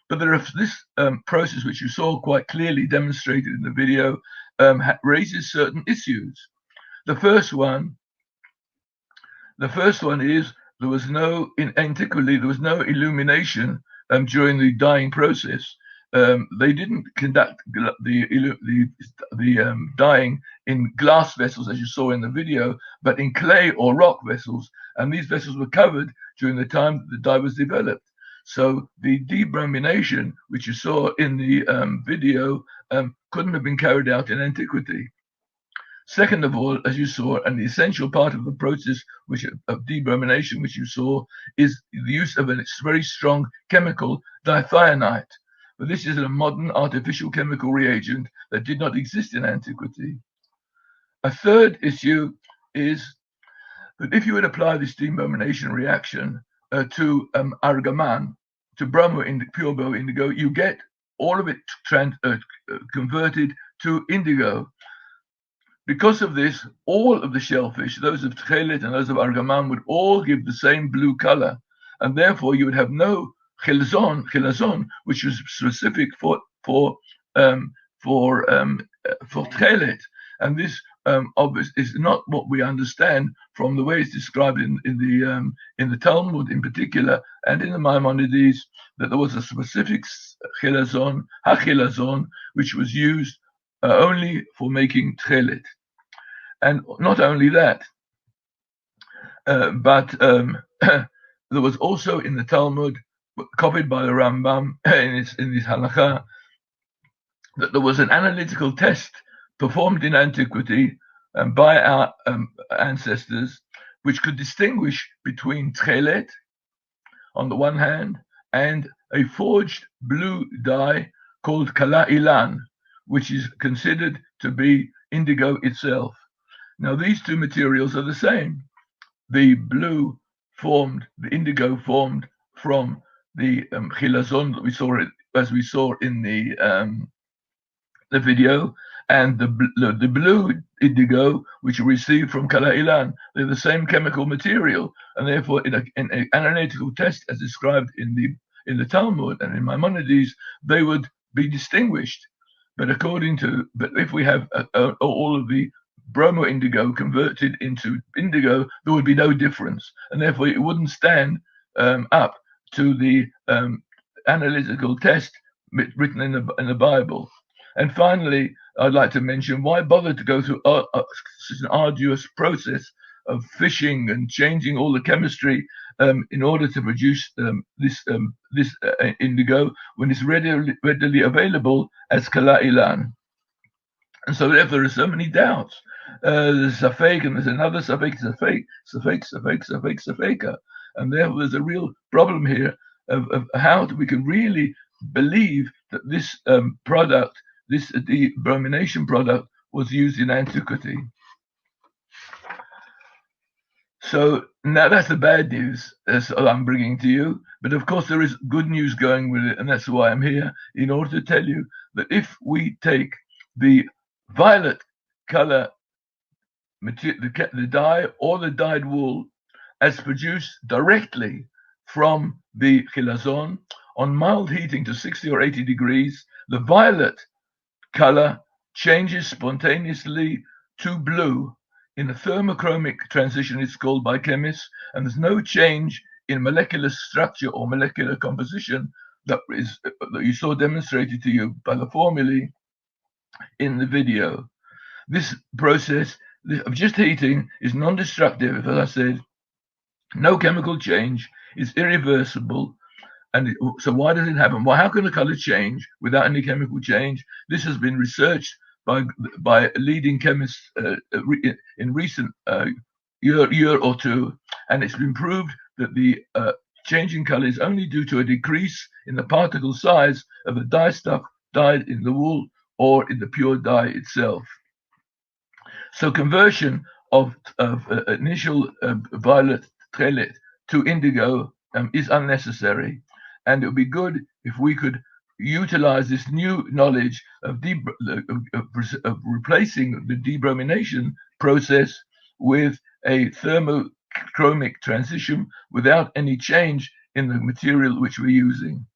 But this process, which you saw quite clearly demonstrated in the video, raises certain issues. The first one is in Antiquity there was no illumination during the dyeing process. They didn't conduct the dyeing in glass vessels, as you saw in the video, but in clay or rock vessels, and these vessels were covered during the time that the dye was developed. So the debromination, which you saw in the video, couldn't have been carried out in Antiquity. Second of all, as you saw, and the essential part of the process of debromination, which you saw, is the use of a very strong chemical, dithionite. But this is a modern artificial chemical reagent that did not exist in Antiquity. A third issue is that if you would apply this debromination reaction to argaman, to pure bromo indigo, you get all of it converted to indigo. Because of this, all of the shellfish, those of Techeiles and those of argaman, would all give the same blue color, and therefore you would have no chilazon, which was specific for Techeiles, and this obviously is not what we understand from the way it's described in the Talmud in particular, and in the Maimonides, that there was a specific hachilazon, which was used only for making Techeiles. And not only that, but there was also in the Talmud, copied by the Rambam in this halakha, that there was an analytical test performed in Antiquity by our ancestors, which could distinguish between Techeiles on the one hand and a forged blue dye called kala ilan, which is considered to be indigo itself. Now, these two materials are the same. The indigo formed from the chilazon that we saw in the video, and the blue indigo, which we received from kala ilan. They're the same chemical material, and therefore, in an analytical test, as described in the Talmud and in Maimonides, they would be distinguished. But if we have all of the bromo indigo converted into indigo, there would be no difference, and therefore it wouldn't stand up to the analytical test written in the Bible. And finally, I'd like to mention, why bother to go through such an arduous process of fishing and changing all the chemistry in order to produce this indigo when it's readily available as kala ilan. And so therefore there are so many doubts. There's a fake, and there's another safek, and therefore there's a real problem here of how we can really believe that this product, this debromination product, was used in Antiquity. So now that's the bad news I'm bringing to you. But of course there is good news going with it, and that's why I'm here, in order to tell you that if we take the violet color, the dye or the dyed wool, as produced directly from the chilazon on mild heating to 60 or 80 degrees, the violet color changes spontaneously to blue in a thermochromic transition, it's called by chemists, and there's no change in molecular structure or molecular composition that you saw demonstrated to you by the formulae in the video. This process of just heating is non-destructive, as I said. No chemical change, is irreversible. And so why does it happen? Well, how can the color change without any chemical change? This has been researched by leading chemists in recent year or two, and it's been proved that the change in color is only due to a decrease in the particle size of the dye stuff dyed in the wool or in the pure dye itself. So conversion of initial violet Techeiles to indigo is unnecessary, and it would be good if we could utilize this new knowledge of replacing the debromination process with a thermochromic transition without any change in the material which we're using.